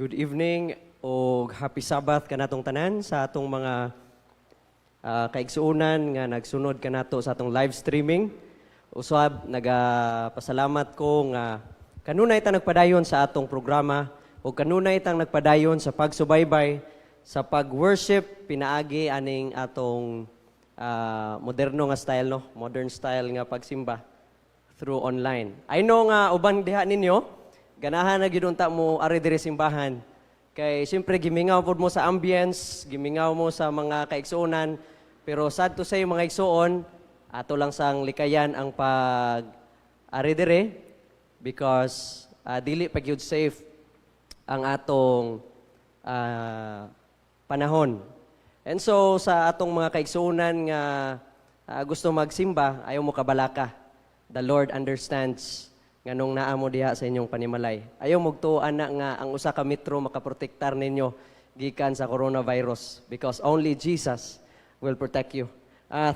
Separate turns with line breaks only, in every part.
Good evening o happy Sabbath kanatong tanan sa atong mga kaigsuunan nga nagsunod kanato sa atong live streaming. Usab nagapasalamat ko nga kanunay ta nagpadayon sa atong programa o kanunay tang nagpadayon sa pagsubaybay sa pag-worship pinaagi aning atong moderno nga style, no? Modern style nga pagsimba through online. I know nga uban diha ninyo ganahan na gyud unta mo ari diri simbahan. Kay siyempre gimingaw pod mo sa ambience, gimingaw mo sa mga kaigsuonan, pero sad to say mga igsuon, ato lang sang likayan ang pag ari diri because dili pa gyud safe ang atong panahon. And so sa atong mga kaigsuonan nga gusto magsimba, ayaw mo kabalaka. The Lord understands nganong naa mo diha sa inyong panimalay. Ayaw mugtuan na nga ang usa ka metro makaprotektar ninyo gikan sa coronavirus because only Jesus will protect you.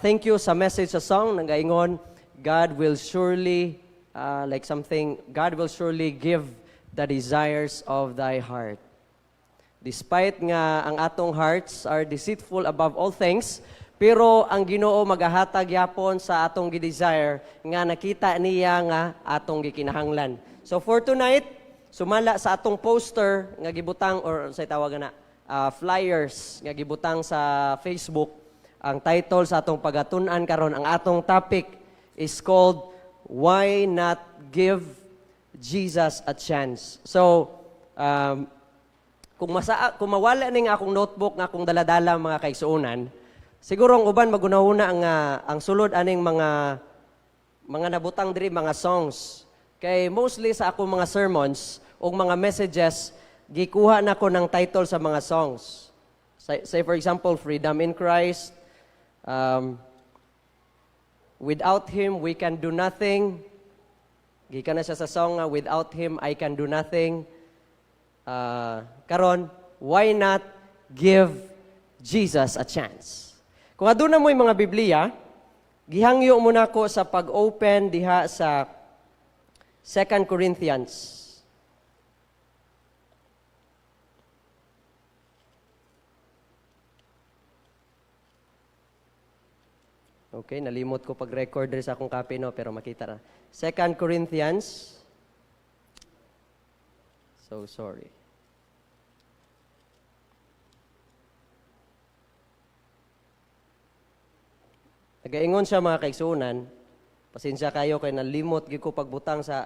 Thank you sa message sa song nagaingon, God will surely God will surely give the desires of thy heart. Despite nga ang atong hearts are deceitful above all things, pero ang Ginoo magahatag yapon sa atong gi-desire nga nakita niya nga atong gikinahanglan. So for tonight, sumala sa atong poster nga gibutang or say tawagan na flyers nga gibutang sa Facebook, ang title sa atong pagatun-an karon, ang atong topic is called Why Not Give Jesus a Chance. So kung mawala ning akong notebook nga akong daladala mga kaigsuonan, siguro ang uban magunahuna ang sulod aning mga nabutang diri mga songs. Kay mostly sa akong mga sermons o mga messages gikuha nako ng title sa mga songs. Say for example, Freedom in Christ, Without Him we can do nothing. Gikan na siya sa song Without Him I can do nothing. Karon, why not give Jesus a chance? Kung aduna mo yung mga Biblia, gihangyo mo na ko sa pag-open diha sa 2 Corinthians. Okay, nalimot ko pag-record sa akong copy, no? Pero makita na. 2 Corinthians. So sorry. Nagaingon siya mga kaigsuonan, pasensya kayo kay nalimot gyud ko pagbutang sa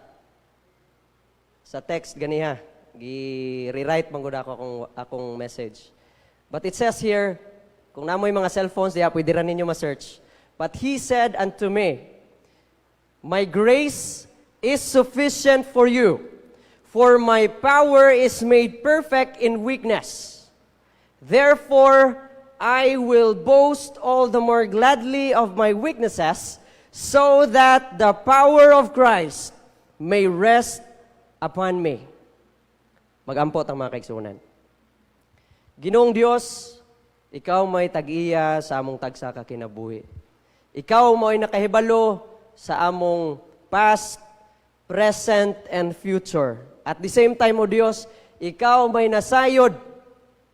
text ganiha. Gi-rewrite man gud ako akong message. But it says here, kung namoy mga cellphones diha pwede ra ninyo ma-search. But he said unto me, My grace is sufficient for you, for my power is made perfect in weakness. Therefore, I will boast all the more gladly of my weaknesses, so that the power of Christ may rest upon me. Mag-ampot ang mga kaigsuonan. Ginoong Dios, ikaw may tag-iya sa among tagsa ka kinabuhi. Ikaw mo'y nakahibalo sa among past, present, and future. At the same time, O Dios, ikaw may nasayod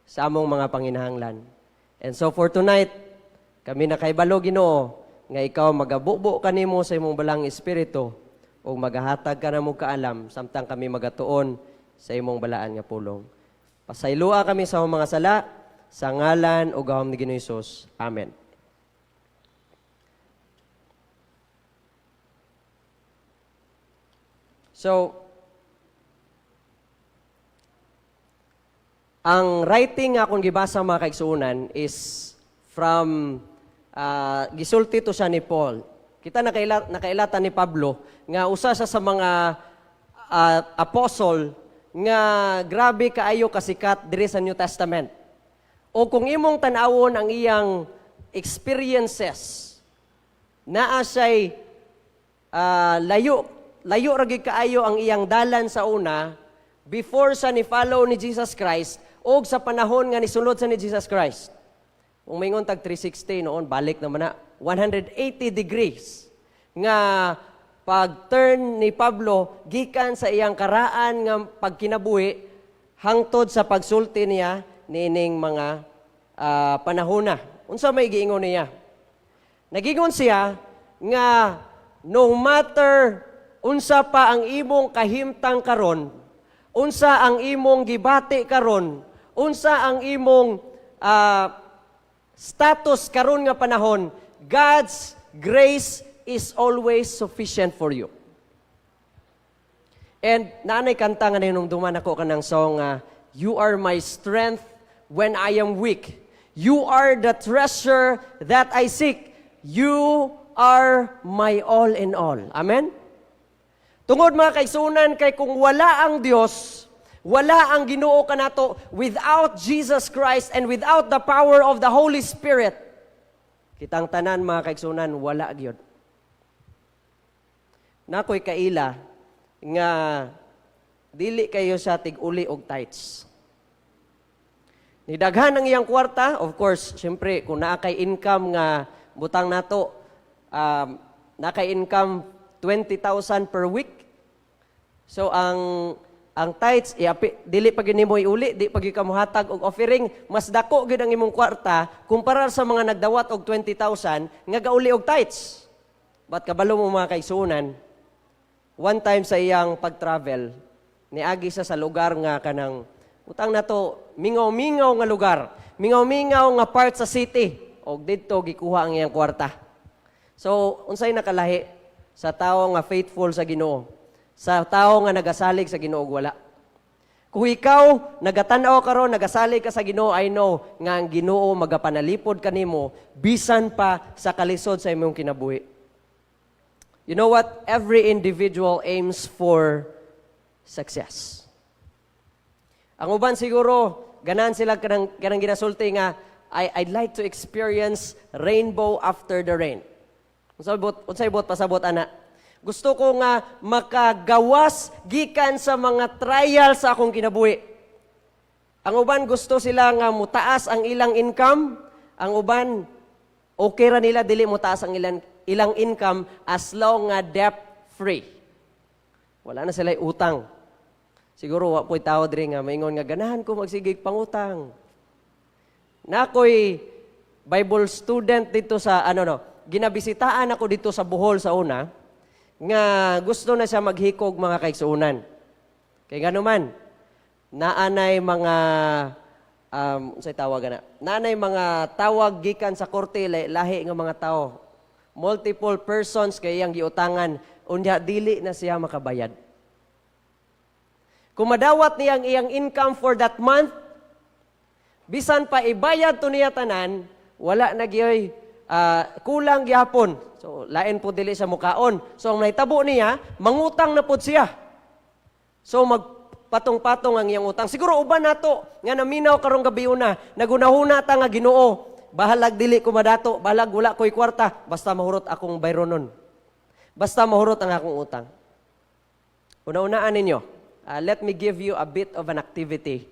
sa among mga panginahanglan. And so for tonight, kami nakahibalo Ginoo nga ikaw magabubo kanimo sa imong balang espiritu o magahatag ka namo kaalam samtang kami magatuon sa imong balaan nga pulong. Pasaylua kami sa mga sala sa ngalan ug gahom ni Ginoong Hesus. Amen. So, ang writing nga akong gibasa mga kaigsuonan is from, gisulti to siya ni Paul. Kita nakailatan ni Pablo nga usa siya sa mga apostle nga grabe kaayo kasikat diri sa New Testament. O kung imong tan-awon ang iyang experiences, naa siya'y layo ragi kaayo ang iyang dalan sa una before sa ni follow ni Jesus Christ o sa panahon nga nisulod sa ni Jesus Christ. Kung may tag 360 noon, balik naman na 180 degrees nga pag-turn ni Pablo gikan sa iyang karaan nga pagkinabuhi hangtod sa pagsulti niya nining mga panahona. Unsa may giingon niya? Nagingon siya nga no matter unsa pa ang imong kahimtang karon, unsa ang imong gibati karon, unsa ang imong status karon nga panahon, God's grace is always sufficient for you. And naanay kanta nga nung duman ako kanang song, You are my strength when I am weak. You are the treasure that I seek. You are my all in all. Amen? Tungod mga kaigsunan, kay kung wala ang Diyos, wala ang Ginoo kanato, without Jesus Christ and without the power of the Holy Spirit, kitang tanan mga kaigsunan, wala gyud. Nakoy kaila nga dili kayo sa tig-uli og tithes. Nidaghan ang iyang kwarta, of course, syempre kung naa kay income nga butang nato, naa kay income 20,000 per week. So ang tithes dili pa gyud nimo iuli, di pa gyud ka mohatag og offering, mas dako gyud ang imong kwarta kumpara sa mga nagdawat og 20,000 nga gauli og tithes. But kabalo mo mga kaigsunan, one time sa iyang pag-travel, niagi siya sa lugar nga kanang utang na to, mingaw-mingaw nga lugar, mingaw-mingaw nga part sa city, o dito gikuha ang iyang kwarta. So, unsay nakalahi sa tao nga faithful sa Ginoo, sa tao nga nagasalig sa Ginoo wala. Kung ikaw nagatanaw karon, nagasalig ka sa Ginoo, I know nga ang Ginoo magapanalipod kanimo bisan pa sa kalisod sa imong kinabuhi. You know what? Every individual aims for success. Ang uban siguro, ganan sila kanang ginasulti nga, I'd like to experience rainbow after the rain. Unsay bot pasabot ana? Gusto ko nga makagawas gikan sa mga trial sa akong kinabuhi. Ang uban gusto sila nga mutaas ang ilang income, ang uban okay ra nila dili mutaas ang ilang income as long nga debt-free. Wala na sila utang. Siguro wa po'y tao diri nga maingon nga ganahan ko magsigig pangutang. Nakoy Bible student dito sa ginabisitaan ako dito sa Bohol sa una nga gusto na siya maghikog mga kaigsuunan. Kay ganuman naanay mga unsay tawag na? Naanay mga tawag gikan sa korte lahi nga mga tao. Multiple persons kay iyang giutangan, unya dili na siya makabayad. Kung madawat niya ang iyang income for that month, bisan pa ibayad to niya tanan, wala na gyoy kulang gyapon. So lain po dili sa mukaon. So ang nahitabo niya, mangutang na pud siya. So magpatong-patong ang iyang utang. Siguro uban nato nga naminaw karong gabi una, nagunahuna ta nga Ginoo. Bahalag dili ko madato, bahalag wala ko'y kwarta, basta mahurot akong bayronon. Basta mahurot ang akong utang. Una-unaan ninyo, let me give you a bit of an activity.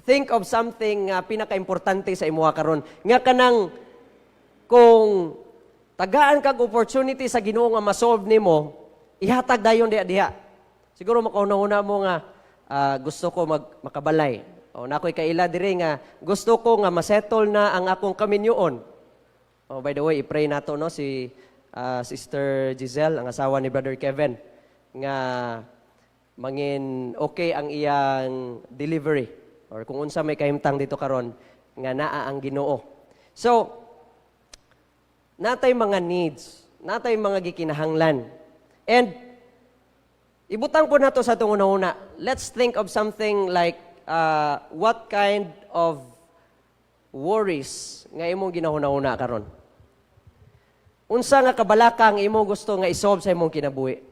Think of something pinaka-importante sa imuha karon. Nga kanang, kung tagaan kag opportunity sa Ginoo nga ma-solve nimo, ihatag dayon diha. Siguro makauna-una mo nga, gusto ko makabalay. O nakoy kaila diri nga gusto ko nga masettle na ang akong kaminyoon. Oh, by the way, i-pray nato no si Sister Giselle, ang asawa ni Brother Kevin, nga mangin okay ang iyang delivery or kung unsa may kahimtang dito karon nga naa ang Ginoo. So, natay mga needs, natay mga gikinahanglan. And ibutang po nato sa itong una-una. Let's think of something like what kind of worries nga imong ginahuna-una karon? Unsa nga kabalaka ang imo gusto nga isolve sa imong kinabuhi?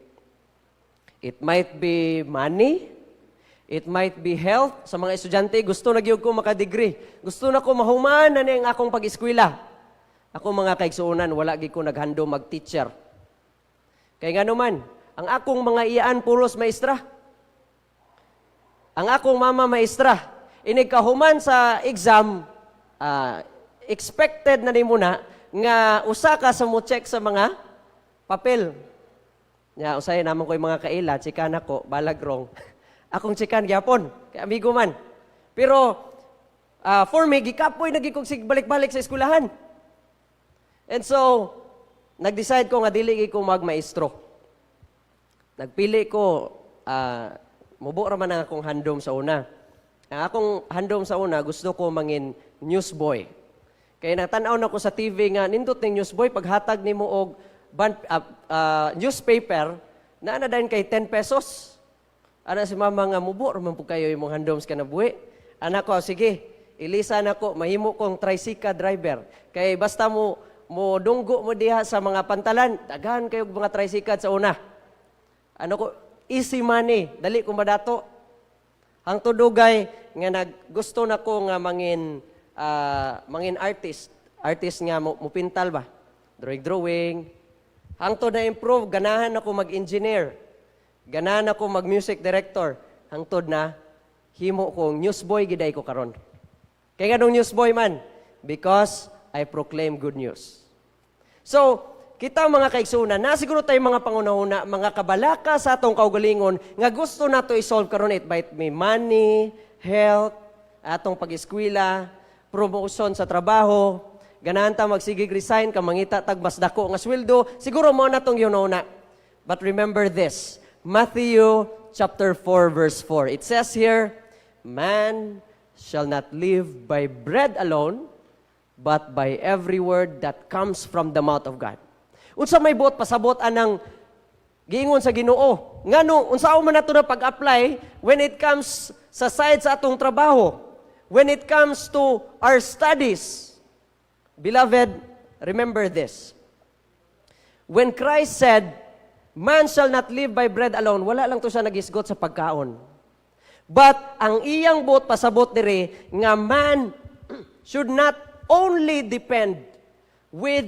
It might be money, it might be health. Sa mga estudyante, gusto na gyud ko maka-degree. Gusto na ko mahuman na ang akong pag-eskwela. Ako mga kaigsuunan, wala gyud ko naghando mag-teacher. Kay nganuman, ang akong mga iyaan puros maestra. Ang akong mama maestra, inigkahuman sa exam, expected na ni muna nga usa ka sa mo check sa mga papel. Nya usay naman ko yung mga kaila, chika na ko, balag wrong. akong chikan gyapon, kay amigo man. Pero for me, gikapoy naging kong balik-balik sa eskwelahan. And so, nag-decide ko nga dili ko magmaestro. Nagpili ko, mubo raman ang akong handom sa una. Ang akong handom sa una, gusto ko mangin newsboy. Kaya natanaw na ko sa TV nga, nindot ng newsboy, paghatag ni mo og newspaper, na dahil kay 10 pesos. Ana si mama nga, mubo raman po kayo yung handoms ka na buhi. Anak ko, sige, ilisan ako, mahimo kong tricycle driver. Kaya basta mo dunggo mo diha sa mga pantalan, daghan kayo mga tricycle sa una. Ano ko, easy money, dali ko madato. Ang tudugay nga gusto na ko nga mangin artist. Artist nga mo pintal ba? Drawing. Hangtod na improve, ganahan ako mag-engineer. Ganahan ako mag-music director. Hangtod na himo kong newsboy giday ko karon. Kaya ganong newsboy man because I proclaim good news. So, kita mga kaigsunan, nasiguro tayo mga pangunahuna, mga kabalaka sa atong kaugalingon nga gusto nato i-solve karon, it might be money, health, atong pag-eskwela, promotion sa trabaho, ganahan ta magsigig resign ka mangita tag mas dako nga sweldo, siguro mo na tong yunona. But remember this, Matthew chapter 4 verse 4. It says here, man shall not live by bread alone, but by every word that comes from the mouth of God. Unsa may buot pasabot anang giingon sa Ginoo. Ngano unsaon man nato na pag-apply when it comes sa side sa atong trabaho, when it comes to our studies. Beloved, remember this. When Christ said, man shall not live by bread alone, wala lang to siya nagisgot sa pagkaon. But ang iyang buot pasabot diri nga man should not only depend with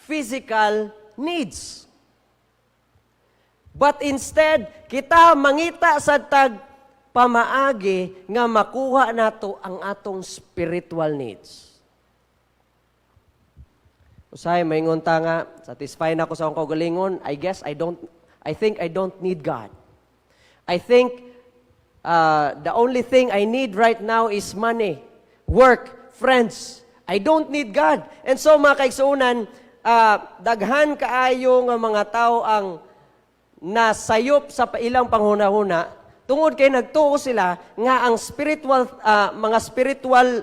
physical needs. But instead, kita mangita sa tag pamaagi nga makuha nato ang atong spiritual needs. Usay maingon ta nga, satisfied na ako sa akong kaugalingon, I think I don't need God. I think the only thing I need right now is money, work, friends. I don't need God. And so mga kaigsuunan, daghan kaayo nga mga tao ang nasayop sa ilang panghuna-huna tungod kay nagtuo sila nga ang mga spiritual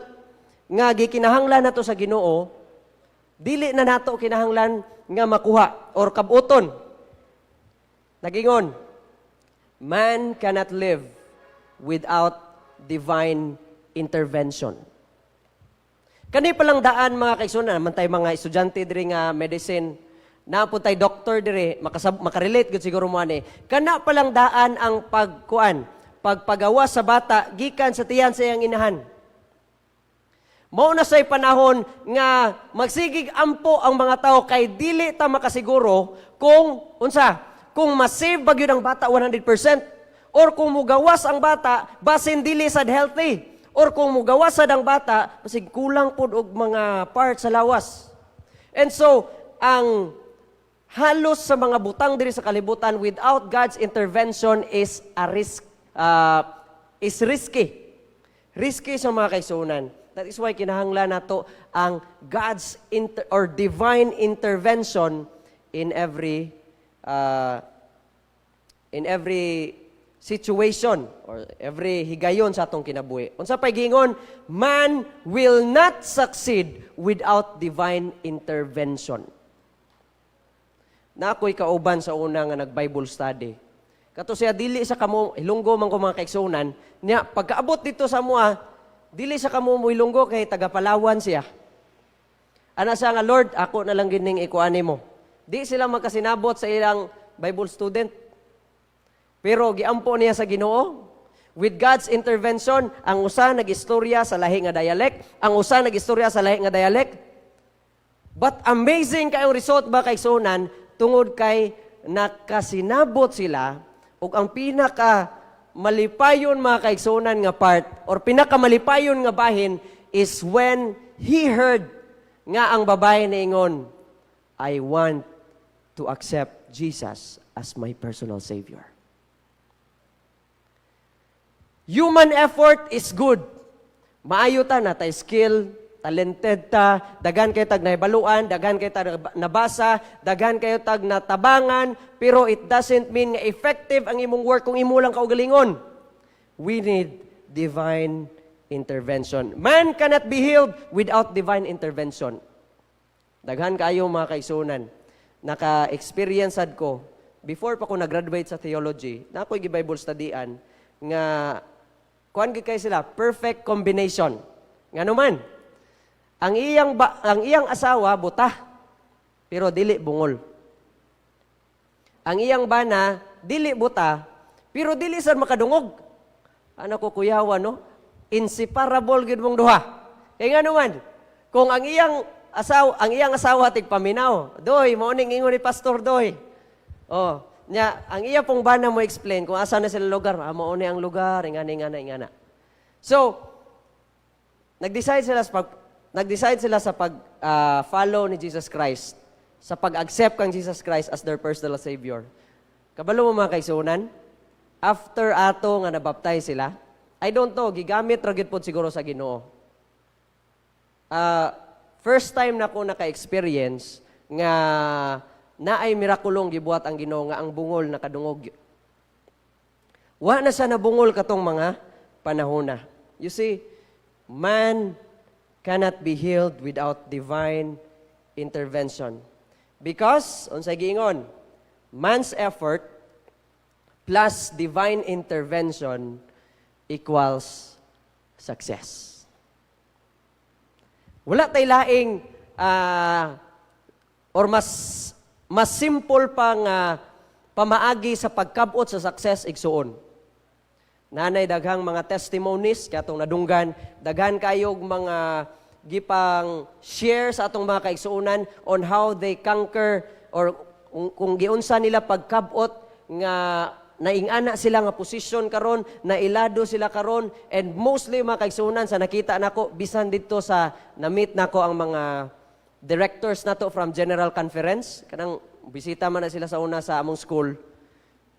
nga gikinahanglan nato sa Ginoo dili na nato kinahanglan nga makuha or kabuton. Nagingon, man cannot live without divine intervention. Kani palang daan mga kaigsunan, naman tayo mga estudyante diri nga medicine, naapod tayo doctor diri, makarelate gud siguro mo ani. Kana palang daan ang pagpagawa sa bata gikan sa tiyan sa iyang inahan. Mao na say panahon nga magsigig ampo ang mga tao kay dili ta makasiguro kung ma-save ba gyud ang bata 100% or kung mugawas ang bata basin dili sad healthy. Or kung mugawasan ang bata, kasi kulang po og mga parts sa lawas. And so, ang halos sa mga butang diri sa kalibutan without God's intervention is risky. Risky sa mga kaigsunan. That is why kinahanglan nato ang God's divine intervention in every situation or every higayon sa atong kinabuhi. Unsa pay gingon, man will not succeed without divine intervention. Na ako'y kauban sa una nga nag-Bible study. Kato siya, dili sa kamo, ilunggo man ko mga kaigsunan, niya, pagkaabot dito sa mua, dili sa kamo mo ilunggo kay taga-Palawan siya. Ana siya nga, Lord, ako na lang gining ikuani mo. Di sila magkasinabot sa ilang Bible student. Pero giampo niya sa Ginoo. With God's intervention, ang usa nag-istorya sa lahi nga dialect, ang usa nag-istorya sa lahi nga dialect. But amazing kayong result ba kaigsunan tungod kay nakasinabot sila ug ang pinaka malipayon mga kaigsunan nga part or pinaka malipayon nga bahin is when he heard nga ang babae niingon, I want to accept Jesus as my personal Savior. Human effort is good. Maayo ta na tay skill, talented ta, daghan kayo tag nahibaluan, daghan kayo tag nabasa, daghan kayo tag natabangan, pero it doesn't mean nga effective ang imong work kung imo lang kaugalingon. We need divine intervention. Man cannot be healed without divine intervention. Daghan kayo mga kaisunan. Naka-experience ko, before pa ko nag-graduate sa theology, na ako'y Bible studyan, nga, kuhan kay sila, perfect combination. Nga naman, ang iyang asawa, buta, pero dili bungol. Ang iyang bana, dili buta, pero dili sad makadungog. Ano ko kuyawa, no? Inseparable gid mong duha. Kaya nga naman, kung ang iyang asawa tigpaminaw, doy, morning ingon ni Pastor Doy. Oh, ang iya pong bana mo explain kung asa na sila lugar, mao ni ang lugar, ingana. So, nag-decide sila sa pag-follow ni Jesus Christ, sa pag-accept kang Jesus Christ as their personal Savior. Kabalo mo mga kaisunan, after ato nga nabaptize sila, I don't know, gigamit ragid pod siguro sa Ginoo. First time na ko naka-experience nga naay mirakulong gibuhat ang Ginoo nga ang bungol nakadungog. Wa na sa nabungol katong mga panahona. You see, man cannot be healed without divine intervention. Because, unsay giingon, man's effort plus divine intervention equals success. Wala tay laing or mas simple pang pamaagi sa pagkabot sa success igsuon. Nanay daghang mga testimonies katong nadunggan, daghan kayog mga gipang share sa atong mga kaigsuonan on how they conquer or kung giunsa nila pagkabot nga naingana sila nga posisyon karon, nailado sila karon, and mostly mga kaigsuonan sa nakita nako bisan dito sa na-meet nako ang mga directors nato from General Conference, kanang bisita man na sila sa una sa among school,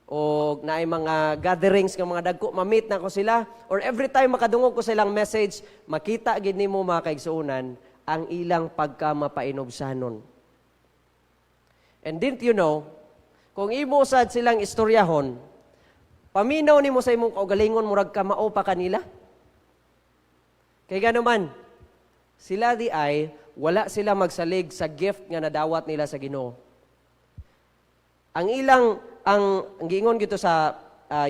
o naay mga gatherings ng mga dagko, ma-meet na ko sila, or every time makadungog ko silang message, makita gid nimo mga kaigsuonan ang ilang pagkamapainobsanon. And didn't you know, kung imo sad silang istoryahon, paminaw nimo sa imong kaugalingon murag ka mao pa kanila. Kay ganaman, sila di ay wala sila magsalig sa gift nga nadawat nila sa Ginoo. Ang giingon gito sa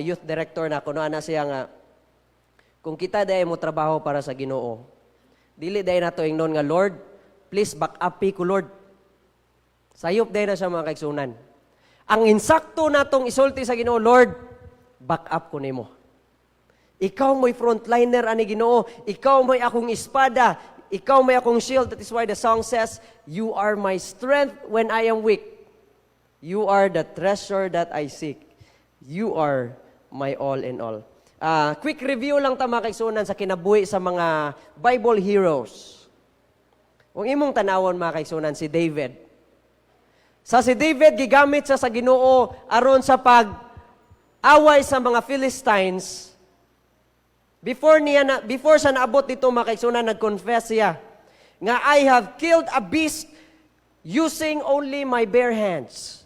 youth director na kuno ana siya nga kung kita day mo trabaho para sa Ginoo, dili day nato ingnon nga Lord, please back up ko Lord. Sayop day na siya mga kaigsunan. Ang insakto natong isulti sa Ginoo, Lord, back up ko nimo. Ikaw mo'y frontliner ani Ginoo, ikaw mo'y akong espada, ikaw may akong shield. That is why the song says, you are my strength when I am weak. You are the treasure that I seek. You are my all in all. Quick review lang ta mga kaigsunan sa kinabuhi sa mga Bible heroes. Kung imong tanawon mga kaigsunan, si David. Si David, gigamit sa Ginoo aron sa pag-away sa mga Philistines. Before siya naabot dito mga kaigsunan, nag-confess siya nga I have killed a beast using only my bare hands.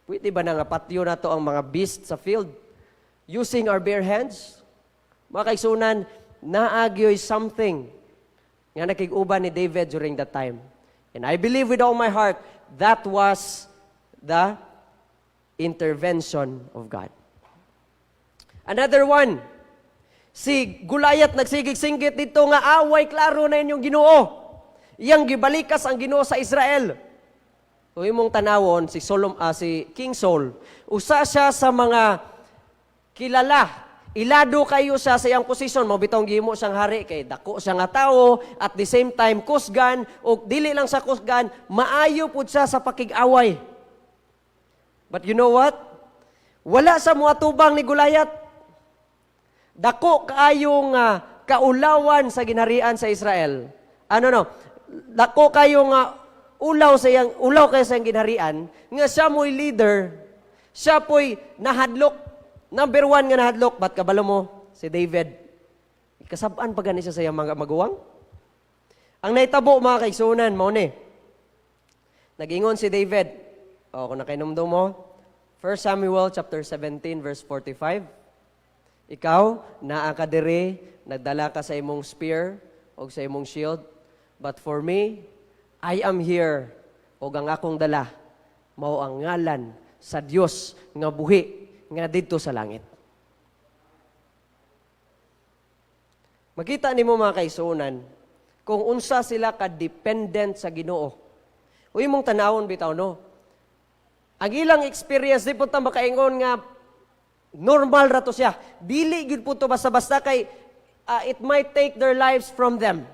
Pwede ba na nga patyo na to ang mga beast sa field? Using our bare hands? Mga kaigsunan, naagyo'y something nga nakig-uban ni David during that time. And I believe with all my heart, that was the intervention of God. Another one, si Goliath nagsigig-singgit dito nga away klaro na inyong Ginoo. Iyang gibalikas ang Ginoo sa Israel. Kung imong tanawon, si King Saul, usa siya sa mga kilala. Ilado kayo siya sa iyang posisyon, mabitong gimo siyang hari kay dako siya nga tawo, at the same time kusgan, o dili lang sa kusgan, maayo pud siya sa pakig-away. But you know what? Wala sa mga tubang ni Goliath. Dako kayong kaulawan sa ginharian sa Israel. Dako kayong ulaw kayo sa iyang ginharian, nga siya mo'y leader, siya po'y nahadlok. Number one nga nahadlok, ba't kabalo mo? si David. Kasabaan pa gani siya sa iyang mga maguwang. Ang naitabo mga kaigsunan, mao ni. Nag-ingon si David, kung nakainomdom mo, 1 Samuel chapter 17 verse 45. Ikaw, naa ka diri, nagdala ka sa imong spear o sa imong shield. But for me, I am here, o ang akong dala, mao ang ngalan sa Dios nga buhi nga didto sa langit. Makita nimo mga kaigsunan, kung unsa sila ka-dependent sa Ginoo. Uy mong tanawon bitaw no. Ang ilang experience di punta makaingon nga normal ra to siya. Dili gid po to basta-basta kay it might take their lives from them.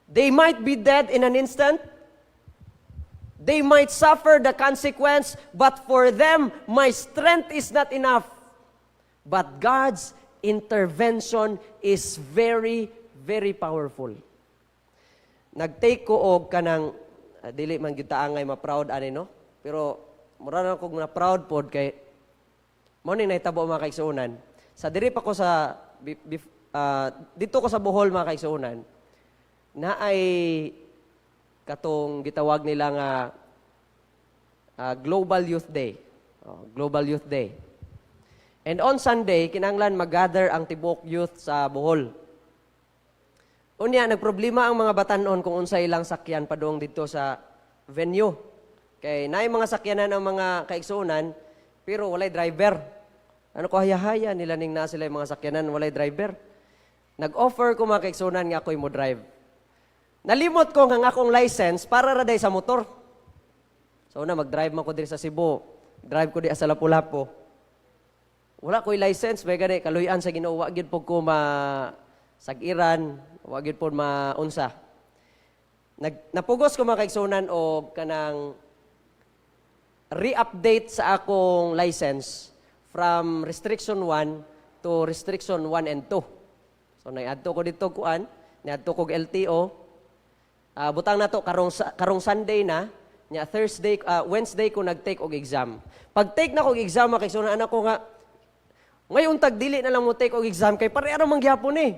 They might be dead in an instant. They might suffer the consequence, but for them, my strength is not enough. But God's intervention is very, very powerful. Nag-take ko og kanang, dili man gyud ta angay ma-proud ani no? Pero, mura na kong na-proud pod kay, mo ni nahitabo mga kaigsuonan. Sa diri pa ko sa, dito ko sa Bohol mga kaigsuonan, na ay katong gitawag nila nga Global Youth Day. Global Youth Day. And on Sunday, kinanglan mag-gather ang tibok youth sa Bohol. Unya, nagproblema ang mga batanon kung unsay ilang sakyan padung dito sa venue. Kay naay mga sakyanan ang mga kaigsuonan, pero walay driver. Ano ko haya-haya nila ning na sila yung mga sakyanan, walay driver. Nag-offer ko mga kaigsuonan nga ako'y mo drive. Nalimot ko ang akong license para raday sa motor. So na mag-drive man ko diri sa Cebu. Drive ko di sa Lapu-Lapu. Wala ko'y license, may gani kaluyan sa Ginoo, wa gid po ko sagiran, wa gid po maunsa. Napugos ko mga kaigsuonan og kanang re-update sa akong license from restriction 1 to restriction 1 and 2. So naiadto ko dito kuan, niadto ko LTO. Butang na to karong Sunday na, nya Thursday, Wednesday ko nag-take og exam. Pag take na ko og exam, makisunan anak ko nga, ngayon tagdili na lang mo take og exam, kay pareha man gyapon eh.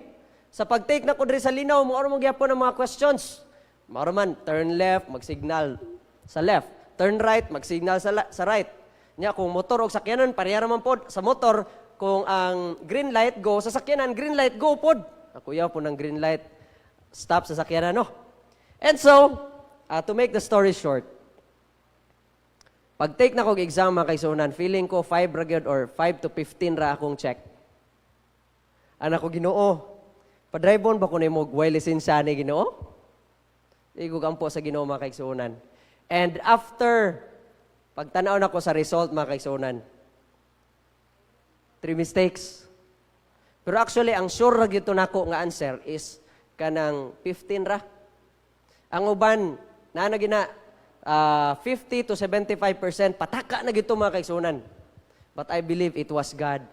Sa pag-take na ko diri sa linaw, mo man gyapon ang mga questions. Maro man, turn left, mag-signal sa left. Turn right, mag-signal sa right. Nya kung motor og sakyanan, pareha man pod. Sa motor, kung ang green light go, sa sakyanan, green light go pod. Ako yaw po ng green light, stop sa sakyanan, no? And so, to make the story short, pag-take na kong exam mga kaigsuonan, feeling ko 5 ra gyud or 5 to 15 ra akong check. Anak ko Ginoo, padribon ba ko nimo way lisensya ni Ginoo? Igog ampo sa Ginoo mga kaigsuonan. And after pagtanaw na ko sa result mga kaigsuonan, 3 mistakes. Pero actually, ang sure ra gyud nako nga answer is kanang 15 ra. Ang uban, na gina 50 to 75% pataka na gito mga kaigsuonan. But I believe it was God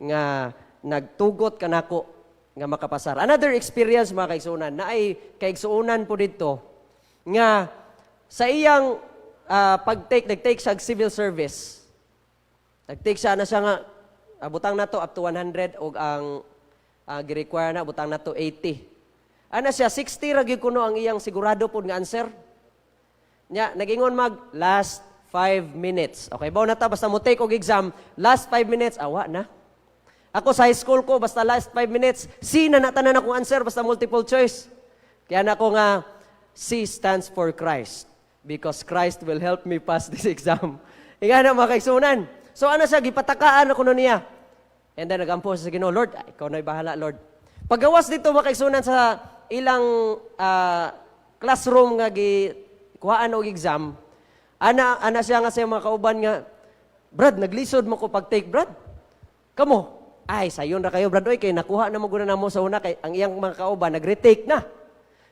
nga nagtugot kanako nga makapasar. Another experience mga kaigsuonan, na ay kaigsuonan po dito nga sa iyang nag-take siya civil service. Nag-take siya na siya nga, butang na to up to 100 o ang gi-require na, butang na to 80. Ana siya, 60 ra gyud kuno ang iyang sigurado pod nga answer. Nya, nagingon last 5 minutes. Okay, bawo na ta, basta mo take og exam, last 5 minutes, awa na. Ako sa high school ko, basta last 5 minutes, C na natanan akong answer, basta multiple choice. Kaya na ko nga, C stands for Christ. Because Christ will help me pass this exam. Ika na mga kaigsuonan. So ano siya, gipatakaan ako niya. And then nagampo sa Ginoo, Lord, ikaw na'y bahala, Lord. Paggawas dito mga kaigsuonan sa ilang classroom nga kuhaan og exam, ana siya nga sa mga kauban nga, Brad, naglisod mo ko pag-take, Brad. Kamo, ay, sayon ra kayo, Brad, oy, kay nakuha na mo guna na mo sa una, kay ang iyang mga kauban, nag-retake na.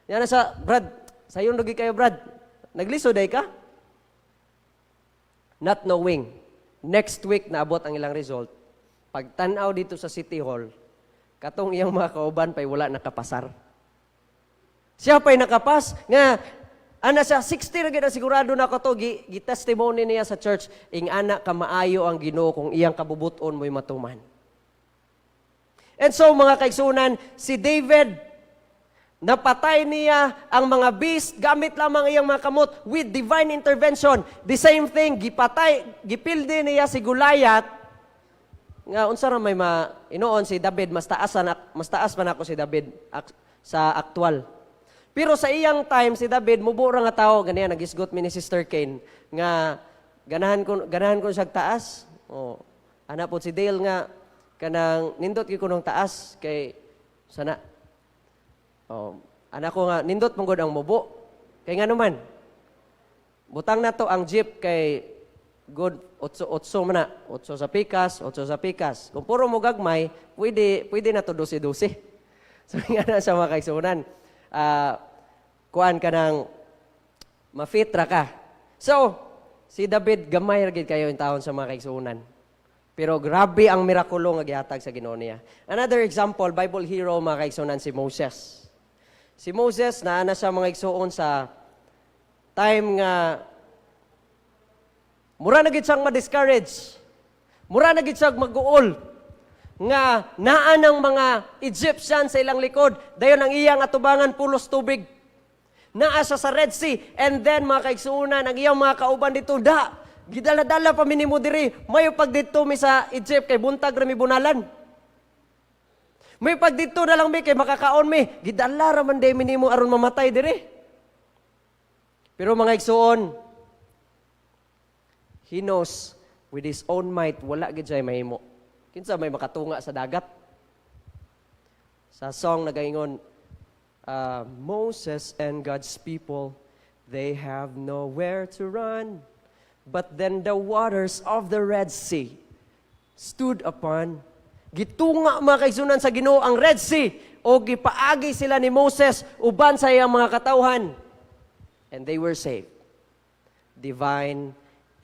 Yan na sa, Brad, sayon lagi kayo, Brad. Naglisod ay ka? Not knowing. Next week, naabot ang ilang result. Pagtanaw dito sa City Hall, katong iyang mga kauban pa'y wala nakapasar. Siya pa'y nakapas, nga, ana siya, 60 ra gyud ang sigurado na ko to, gi-testimony niya sa church, ing anak ka maayo ang Ginoo kung iyang kabubuton mo'y matuman. And so mga kaigsunan, si David, napatay niya ang mga beast gamit lamang iyang mga kamot with divine intervention. The same thing, gipildi niya si Goliath, nga unsa ra may inoon si David, mas taas man ako si David sa aktual. Pero sa iyang time si David mubo ra nga tawo ganiya nagisgot mi ni Sister Kane nga ganahan ko siya taas. Oh, ana po si Dale nga kanang nindot gyud ko nung taas kay sana. Oh, ana ko nga nindot man gud ang mubo. Kay nga naman butang na to ang jeep kay good 8 man na, 8 sa pikas. Kung puro mo gagmay, pwede na to 12. So nga na sa mga kaigsunan, kuan ka ng mafitra ka. So, si David, gamay ragid kayo yung taon sa mga kaigsunan. Pero grabe ang mirakulo nga gihatag sa Ginoo niya. Another example, Bible hero mga kaigsunan, si Moses. Si Moses, naana siya mga igsuon sa time nga mura na gid siyang ma-discourage. Mura na gid siyang mag-uol. Nga naa ng mga Egyptian sa ilang likod. Dayon ang iyang atubangan pulos tubig. Naa siya sa Red Sea. And then mga kaigsuunan, ang iyang mga kauban dito, gidala-dala pa minimo diri. Mayo pag dito mi sa Egypt, kay buntag rami bunalan. May pag dito na lang mi, kay makakaon mi. Gidala raman day minimo aron mamatay diri. Pero mga igsuon, He knows with His own might, wala gid siya mahimo. Kinsa may makatunga sa dagat. Sa song nagaingon, Moses and God's people, they have nowhere to run. But then the waters of the Red Sea stood upon. Gitunga mga kaigsunan sa Ginoo ang Red Sea o gipaagi sila ni Moses uban sa iyang mga katawhan. And they were saved. Divine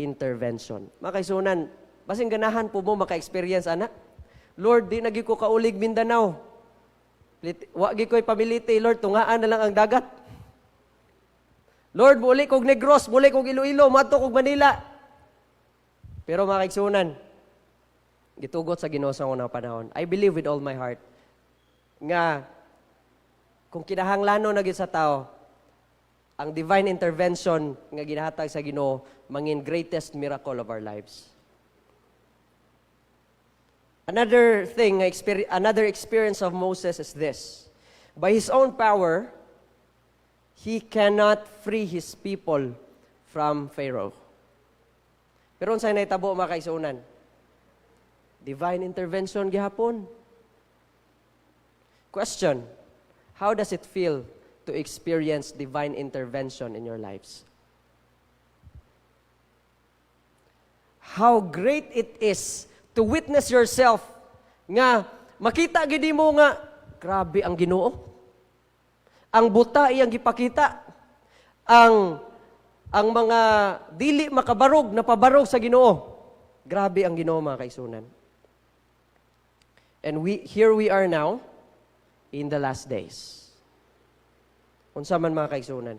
intervention. Mga kaigsunan, basing ganahan po mo maka-experience, anak. Lord, di nagi ko kaulig Mindanao. Wagi ko'y pamiliti, Lord, tungaan na lang ang dagat. Lord, muli kog Negros, muli kog Iloilo, mato kog Manila. Pero mga kaigsunan, gitugot sa Ginoo sa unang panahon. I believe with all my heart nga kung kinahanglanon na gid sa tao, ang divine intervention nga ginahatag sa Ginoo mangin greatest miracle of our lives. Another experience of Moses is this. By his own power, he cannot free his people from Pharaoh. Pero unsay nahitabo mga kaigsunan? Divine intervention gihapon. Question, how does it feel to experience divine intervention in your lives? How great it is to witness yourself nga makita gid mo nga grabe ang Ginoo. Ang buta iyang gipakita. Ang mga dili makabarog napabarog sa Ginoo. Grabe ang Ginoo mga kaigsunan. And here we are now in the last days. Unsa man mga kaigsunan.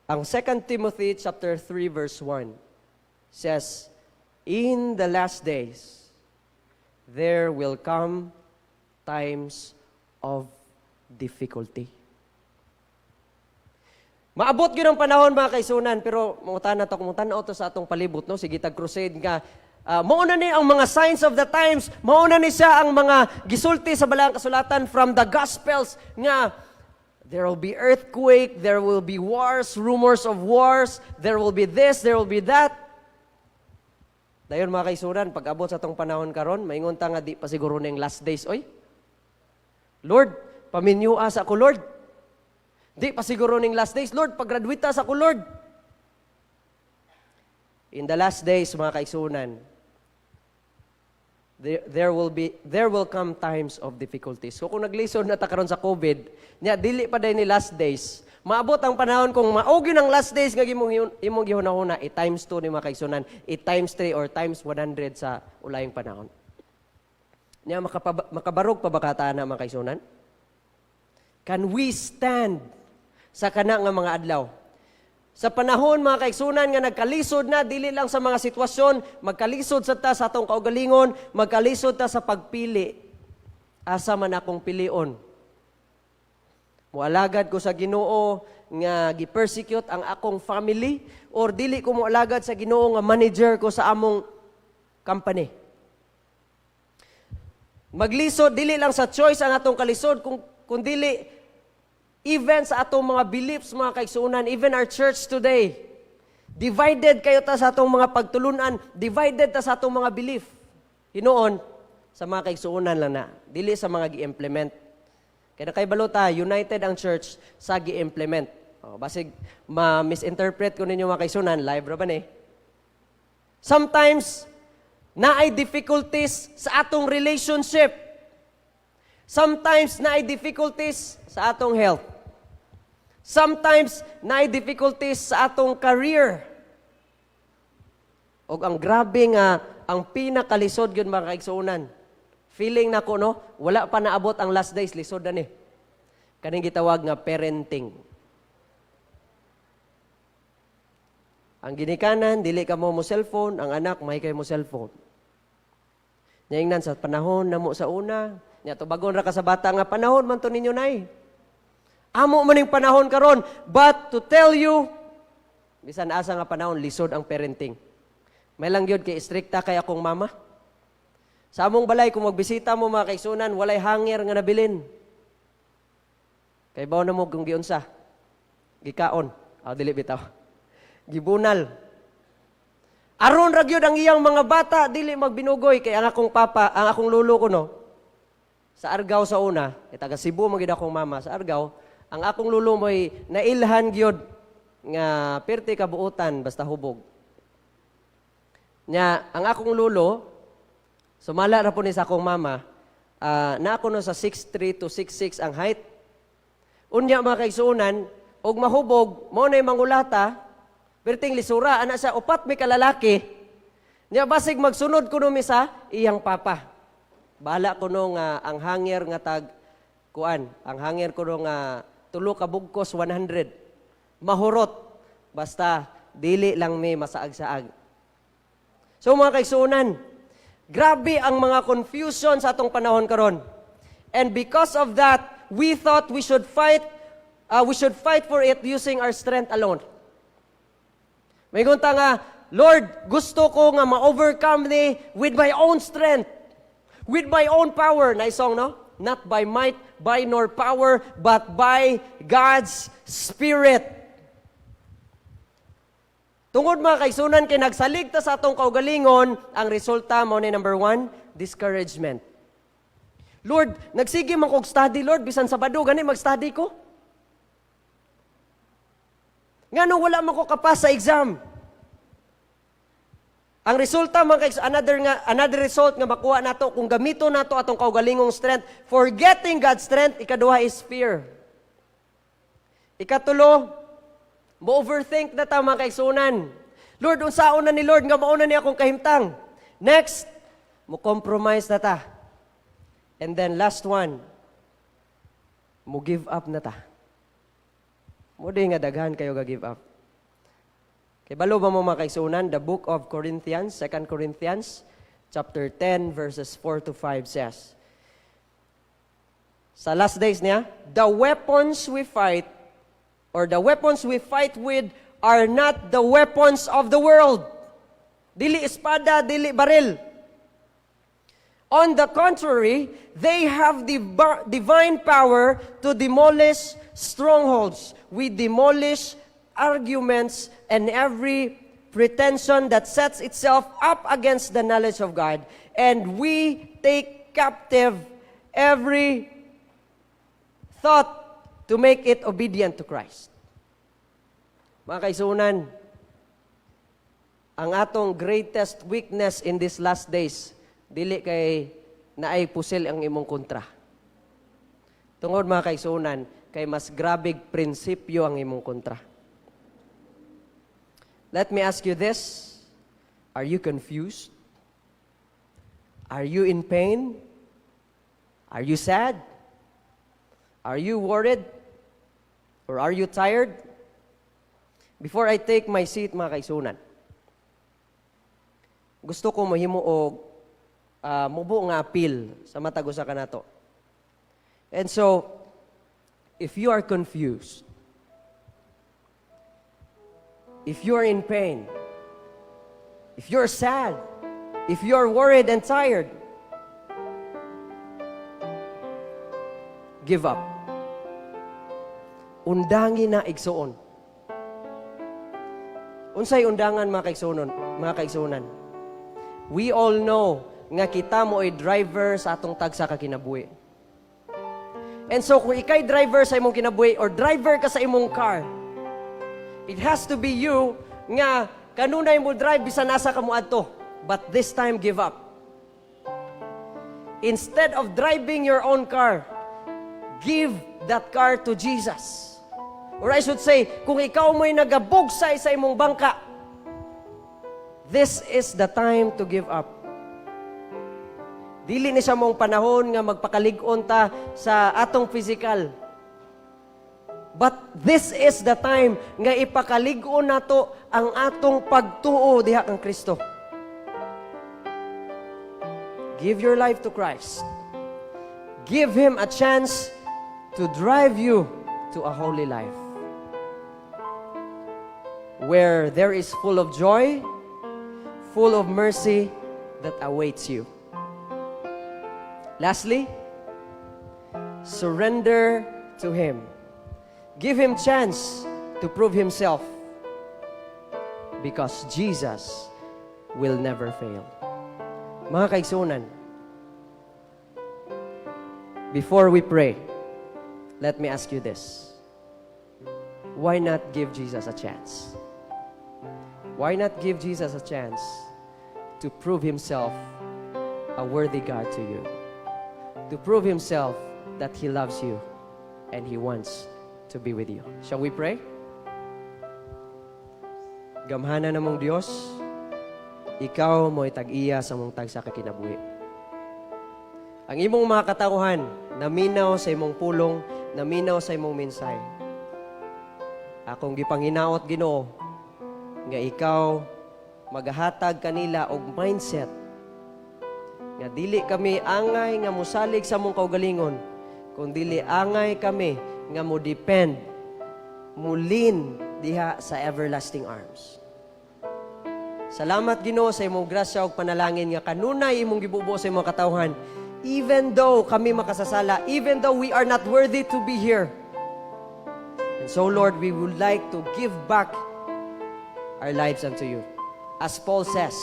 Ang 2 Timothy chapter 3 verse 1 says, in the last days, there will come times of difficulty. Maabot gyud ang panahon mga kaigsunan, pero mangutana to kung tan-aw to sa atong palibot no, sige tag crusade nga mauna ni ang mga signs of the times, mauna ni siya ang mga gisulti sa Balaang Kasulatan from the Gospels nga there will be earthquake, there will be wars, rumors of wars, there will be this, there will be that. Dayon mga kaigsunan, pag abot sa atong panahon karon, maingon ta nga di pa siguro ning last days oy. Lord, paminyua sa ako Lord. Di pa siguro ning last days, Lord, pag-graduate sa ako Lord. In the last days mga kaigsunan, there will come times of difficulties. So kung naglison na ta karon sa COVID, nya dili pa day ni last days. Maabot ang panahon kung maog yun ang last days nga imong gihunahuna, i-times 2 ni mga kaigsunan, i-times 3 or times 100 sa ulayong panahon. Nya makabarog pa ba kataan na mga kaigsunan? Can we stand sa kana nga mga adlaw? Sa panahon mga kaigsunan nga nagkalisod na dili lang sa mga sitwasyon, magkalisod sa ta sa atong kaugalingon, magkalisod ta sa pagpili asa man akong pilion. Mualagad ko sa Ginoo nga gi-persecute ang akong family or dili ko mualagad sa Ginoo nga manager ko sa among company. Maglisod dili lang sa choice ang atong kalisod kung dili even sa atong mga beliefs, mga kaigsuonan, even our church today. Divided kayo ta sa atong mga pagtulunan, divided ta sa atong mga belief. Hinuon sa mga kaigsuonan lang na, dili sa mga gi-implement. Kaya nakahibalo ta, united ang church sa gi-implement. Basig ma-misinterpret ko ninyo mga kaigsuonan, live ra ba ni? Sometimes naay difficulties sa atong relationship. Sometimes naay difficulties sa atong health. Sometimes naay difficulties sa atong career. O ang grabe nga, ang pinakalisod yun mga kaigsuonan. Feeling na ko, no? Wala pa naabot ang last days, lisod na ni. Kaning gitawag nga parenting. Ang ginikanan, dili ka mo cellphone, ang anak, may kayo mo cellphone. Naingnan sa panahon na mo sa una, niya to bagon ra ka sa bata nga panahon man to ninyo nay. Amo man ning panahon karon, but to tell you, bisan asa nga panahon lisod ang parenting. May lang gyud kay strikta kay akong mama. Sa among balay kung magbisita mo mga kaigsuonan, walay hanger nga nabilin. Kay bawo na mo kung giunsa. Gikaon, dili bitaw. Gibunal. Aron ra gyud ang iyang mga bata dili magbinugoy kay ang akong papa, ang akong lolo ko no. Sa Argao sa una, taga Cebu man gid akong mama sa Argao, ang akong lolo mo'y nailhan gyud nga perti kabuutan basta hubog. Nya ang akong lolo sumala ra po ni sa akong mama, na ako no sa 6'3 to 6'6 ang height. Unya mga kaigsuonan, og mahubog mo nay mangulata. Perting lisura, anak sa upat may kalalaki. Niya basig magsunod ko nung isa, iyang papa. Bahala ko nung ang hanger nga tag, kuan, ang hanger ko nung tulo ka bugkos 100. Mahurot, basta dili lang may masaag-saag. So mga kaigsuonan, grabe ang mga confusion sa atong panahon karon. And because of that, we thought we should fight for it using our strength alone. May gunta nga, Lord, gusto ko nga ma-overcome ni with my own strength, with my own power. Na song, no? Not by might, by nor power, but by God's Spirit. Tungod mga kaigsuonan, kay nagsaligta sa atong kaugalingon, ang resulta mo ni number 1, discouragement. Lord, nagsige man kog study, Lord, bisan Sabado, gani mag-study ko. Nga nung wala man ko kapas sa exam. Ang resulta mga another result nga makuha nato kung gamito nato atong kaugalingong strength, forgetting God's strength, ikaduha is fear. Ikatulo, mo-overthink na ta mga kaigsuonan. Lord, unsaon na ni Lord nga mauna niya akong kahimtang. Next, mo-compromise na ta. And then last one, mo-give up na ta. Mo di nga daghan kayo ga-give up. Kay balo ba mo mga kaigsuonan, the book of Corinthians, 2 Corinthians, chapter 10, verses 4 to 5 says, sa last days niya, the weapons we fight with are not the weapons of the world. Dili espada, dili baril. On the contrary, they have divine power to demolish strongholds. We demolish arguments and every pretension that sets itself up against the knowledge of God. And we take captive every thought to make it obedient to Christ. Mga kaigsuonan, ang atong greatest weakness in these last days, dili kay naay pusil ang imong kontra. Tungod mga kaigsuonan, kay mas grabig prinsipyo ang imong kontra. Let me ask you this. Are you confused? Are you in pain? Are you sad? Are you worried? Or are you tired? Before I take my seat, mga kaigsuonan, gusto ko mahimo og mubo nga appeal sa matag usa kanato. And so, if you are confused, if you are in pain, if you're sad, if you're worried and tired, give up. Undangi na igsuon. Unsay undangan mga kaigsuonan? We all know nga kita mo ay driver sa atong tagsa ka kinabuhi. And so kung ikay driver sa imong kinabuhi or driver ka sa imong car, it has to be you nga kanunay mo drive bisan nasa ka mo adto. But this time give up. Instead of driving your own car, give that car to Jesus. Or I should say, kung ikaw mo'y nagabugsay sa imong bangka, this is the time to give up. Dili ni siya mong panahon nga magpakalig-on ta sa atong physical. But this is the time nga ipakalig-on nato ang atong pagtuo diha kang Kristo. Give your life to Christ. Give Him a chance to drive you to a holy life, where there is full of joy, full of mercy that awaits you. Lastly, surrender to Him. Give Him chance to prove Himself, because Jesus will never fail. Mga kaigsuonan, before we pray, let me ask you this. Why not give Jesus a chance? Why not give Jesus a chance to prove Himself a worthy God to you? To prove Himself that He loves you and He wants to be with you. Shall we pray? Gamhana namong Dios, Ikaw mo'y tag-iya sa mong tagsa ka kinabuhi. Ang imong mga katauhan, naminaw sa imong pulong, naminaw sa imong minsay. Akong gipanginaot, Ginoo, nga Ikaw magahatag kanila og mindset nga dili kami angay nga musalig sa mong kaugalingon, kung dili angay kami nga mo depend, mulin diha sa everlasting arms. Salamat Ginoo sa imong grasya ug panalangin nga kanunay imong gibubuo sa imong katawhan, even though kami makasasala, even though we are not worthy to be here. And so Lord, we would like to give back our lives unto you. As Paul says,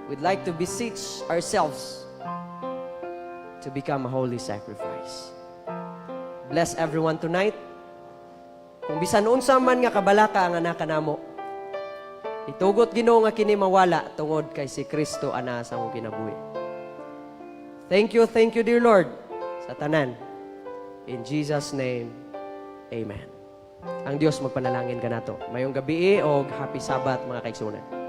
we'd like to beseech ourselves to become a holy sacrifice. Bless everyone tonight. Kung bisan unsa man nga kabalaka ang anak kanamo, itugot Ginoo nga kini mawala tungod kay si Kristo ana sa among kinabuhi. Thank you, dear Lord, sa tanan. In Jesus' name, Amen. Ang Dios magpanalangin kanato. Mayong gabi o happy Sabbath mga kaigsuonan.